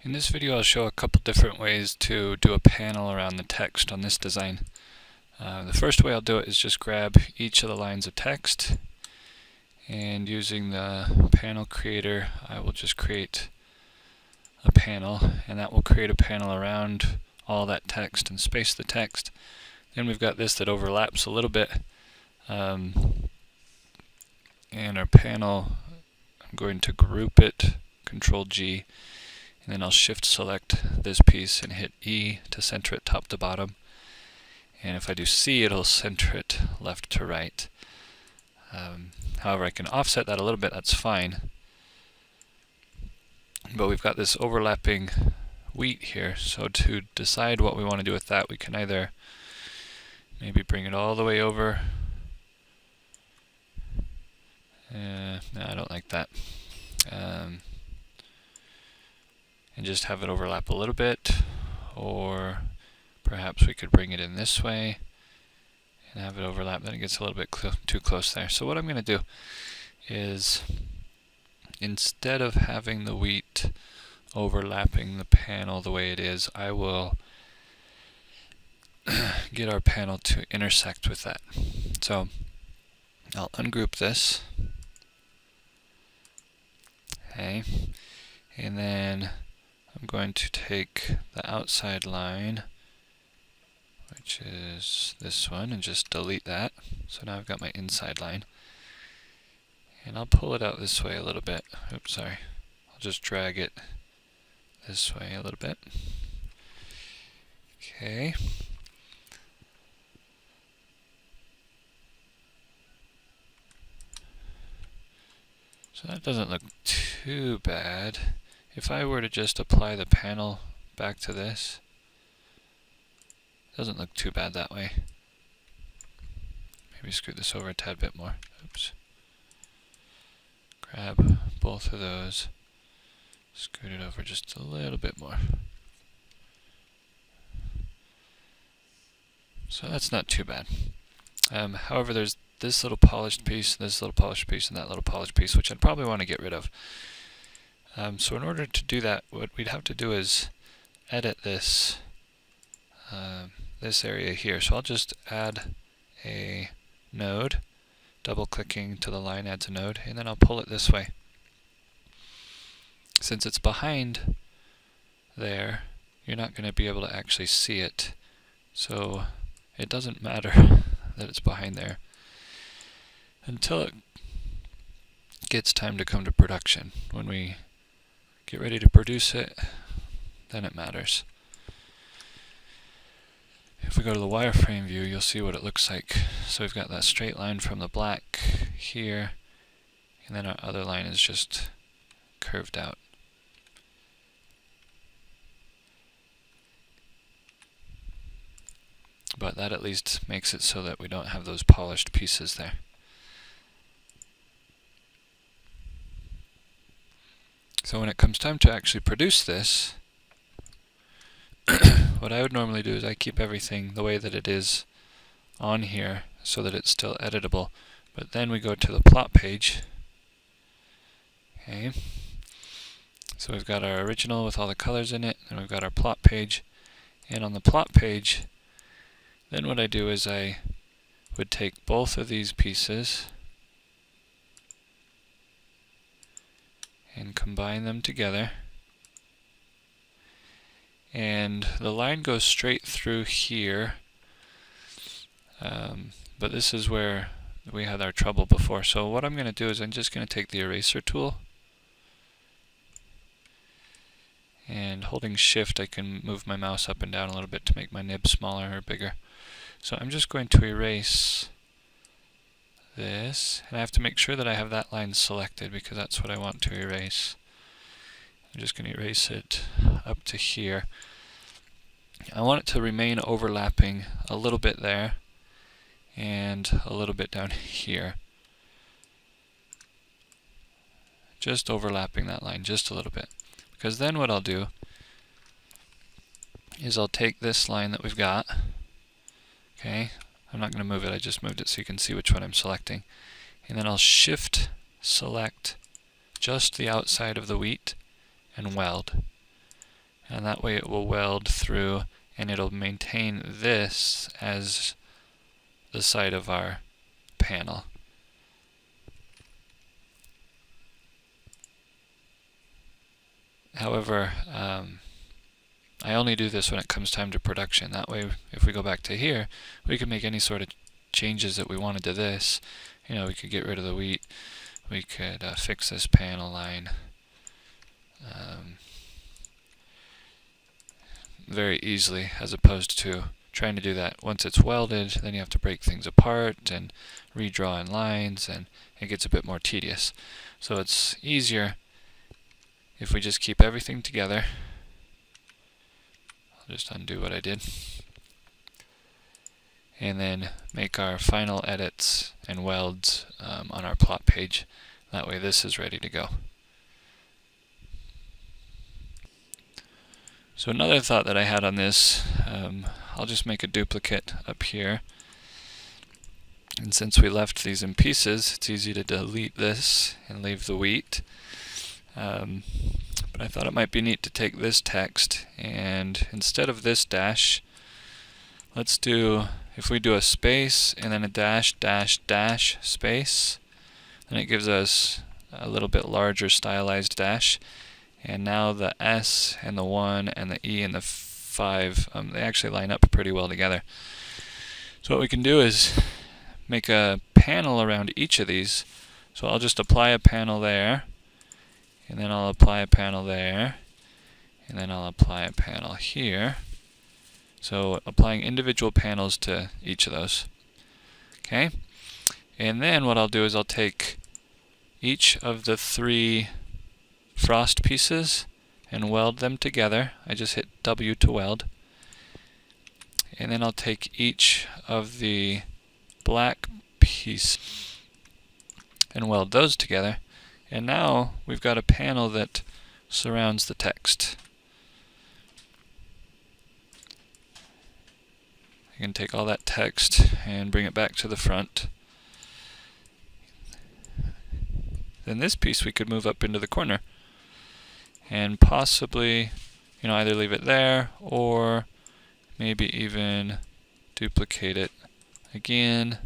In this video I'll show a couple different ways to do a panel around the text on this design. The first way I'll do it is just grab each of the lines of text, and using the panel creator I will just create a panel, and that will create a panel around all that text and space the text. Then we've got this that overlaps a little bit, and our panel, I'm going to group it, Control G, and then I'll shift select this piece and hit E to center it top to bottom. And if I do C, it'll center it left to right. However, I can offset that a little bit, that's fine. But we've got this overlapping wheat here, so to decide what we want to do with that, we can either maybe bring it all the way over. No, I don't like that. And just have it overlap a little bit, or perhaps we could bring it in this way and have it overlap. Then it gets a little bit too close there. So what I'm going to do is, instead of having the wheat overlapping the panel the way it is, I will get our panel to intersect with that. So I'll ungroup this. Okay, and then I'm going to take the outside line, which is this one, and just delete that. So now I've got my inside line. And I'll pull it out this way a little bit. Oops, sorry. I'll just drag it this way a little bit. Okay. So that doesn't look too bad. If I were to just apply the panel back to this, it doesn't look too bad that way. Maybe scoot this over a tad bit more. Oops. Grab both of those, scoot it over just a little bit more. So that's not too bad. However, there's this little polished piece, this little polished piece, and that little polished piece, which I'd probably want to get rid of. So in order to do that, what we'd have to do is edit this this area here. So I'll just add a node, double-clicking to the line adds a node, and then I'll pull it this way. Since it's behind there, you're not going to be able to actually see it. So it doesn't matter that it's behind there until it gets time to come to production. When we get ready to produce it, then it matters. If we go to the wireframe view, you'll see what it looks like. So we've got that straight line from the black here, and then our other line is just curved out. But that at least makes it so that we don't have those polished pieces there. So when it comes time to actually produce this, what I would normally do is I keep everything the way that it is on here so that it's still editable. But then we go to the plot page. Okay. So we've got our original with all the colors in it, and we've got our plot page. And on the plot page, then what I do is I would take both of these pieces and combine them together. And the line goes straight through here, but this is where we had our trouble before. So what I'm going to do is I'm just going to take the eraser tool, and holding shift I can move my mouse up and down a little bit to make my nib smaller or bigger. So I'm just going to erase this, and I have to make sure that I have that line selected because that's what I want to erase. I'm just going to erase it up to here. I want it to remain overlapping a little bit there and a little bit down here. Just overlapping that line just a little bit. Because then what I'll do is I'll take this line that we've got. Okay, I'm not going to move it, I just moved it so you can see which one I'm selecting. And then I'll shift select just the outside of the wheat and weld. and that way it will weld through and it'll maintain this as the side of our panel. However, I only do this when it comes time to production. That way, if we go back to here, we can make any sort of changes that we wanted to this. You know, we could get rid of the wheat. We could fix this panel line. Very easily, as opposed to trying to do that once it's welded. Then you have to break things apart and redraw in lines, and it gets a bit more tedious. So it's easier if we just keep everything together. I'll just undo what I did. And then make our final edits and welds on our plot page. That way this is ready to go. So another thought that I had on this, I'll just make a duplicate up here. And since we left these in pieces, it's easy to delete this and leave the wheat. But I thought it might be neat to take this text, and instead of this dash, let's do, if we do a space and then a dash, dash, dash, space, then it gives us a little bit larger stylized dash. And now the S and the 1 and the E and the 5, they actually line up pretty well together. So what we can do is make a panel around each of these. So I'll just apply a panel there, and then I'll apply a panel there, and then I'll apply a panel here. So applying individual panels to each of those. Okay? And then what I'll do is I'll take each of the 3 frost pieces and weld them together. I just hit W to weld. And then I'll take each of the black pieces and weld those together. And now we've got a panel that surrounds the text. I can take all that text and bring it back to the front. Then this piece we could move up into the corner and possibly, you know, either leave it there or maybe even duplicate it again.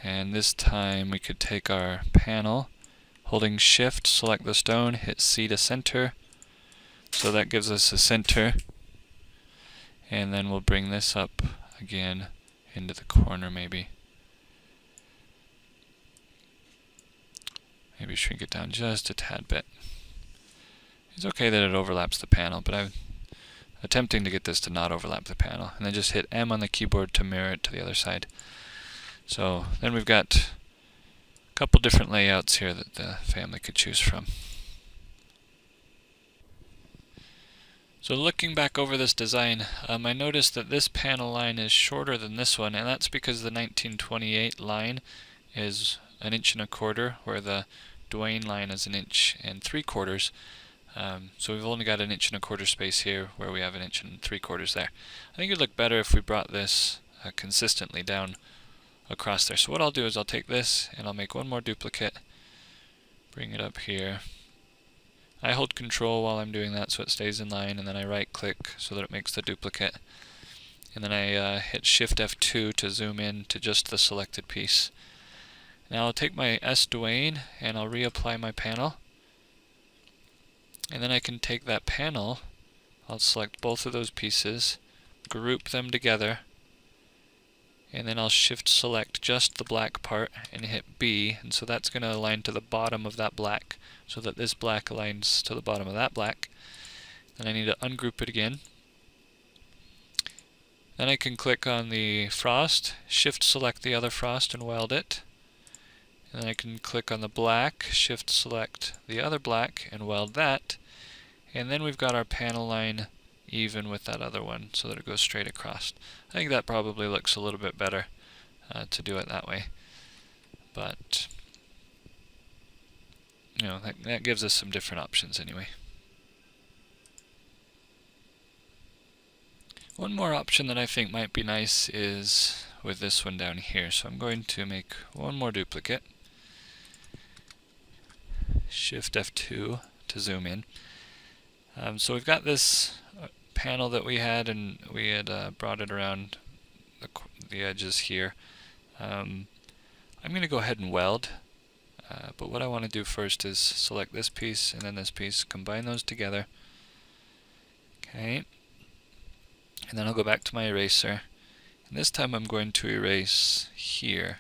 And this time we could take our panel, holding Shift, select the stone, hit C to center. So that gives us a center. And then we'll bring this up again into the corner maybe. Maybe shrink it down just a tad bit. It's okay that it overlaps the panel, but I'm attempting to get this to not overlap the panel. And then just hit M on the keyboard to mirror it to the other side. So then we've got a couple different layouts here that the family could choose from. So looking back over this design, I noticed that this panel line is shorter than this one, and that's because the 1928 line is 1 1/4 inch, where the Dwayne line is 1 3/4 inches. So we've only got 1 1/4 inch space here, where we have 1 3/4 inches there. I think it'd look better if we brought this consistently down across there. So what I'll do is I'll take this and I'll make one more duplicate, bring it up here. I hold Control while I'm doing that so it stays in line, and then I right click so that it makes the duplicate. And then I hit Shift F2 to zoom in to just the selected piece. Now I'll take my S Dwayne and I'll reapply my panel. And then I can take that panel, I'll select both of those pieces, group them together, and then I'll Shift select just the black part and hit B, and so that's going to align to the bottom of that black, so that this black aligns to the bottom of that black. Then I need to ungroup it again. Then I can click on the frost, Shift select the other frost and weld it. And then I can click on the black, Shift select the other black and weld that. And then we've got our panel line even with that other one so that it goes straight across. I think that probably looks a little bit better to do it that way. But you know, that gives us some different options anyway. One more option that I think might be nice is with this one down here. So I'm going to make one more duplicate. Shift F2 to zoom in. So we've got this panel that we had, and we had brought it around the edges here. I'm going to go ahead and weld, but what I want to do first is select this piece and then this piece, combine those together. Okay, and then I'll go back to my eraser, and this time I'm going to erase here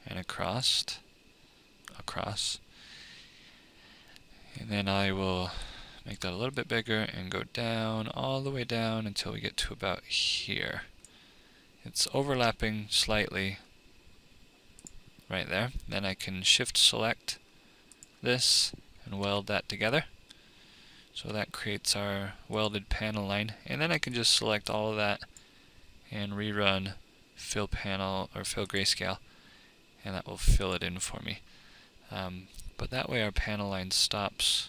and across, and then I will make that a little bit bigger and go down, all the way down until we get to about here. It's overlapping slightly right there. Then I can shift select this and weld that together. So that creates our welded panel line, and then I can just select all of that and rerun fill panel or fill grayscale, and that will fill it in for me. But that way our panel line stops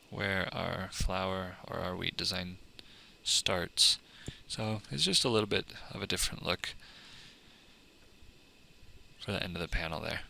where our flower or our wheat design starts. So it's just a little bit of a different look for the end of the panel there.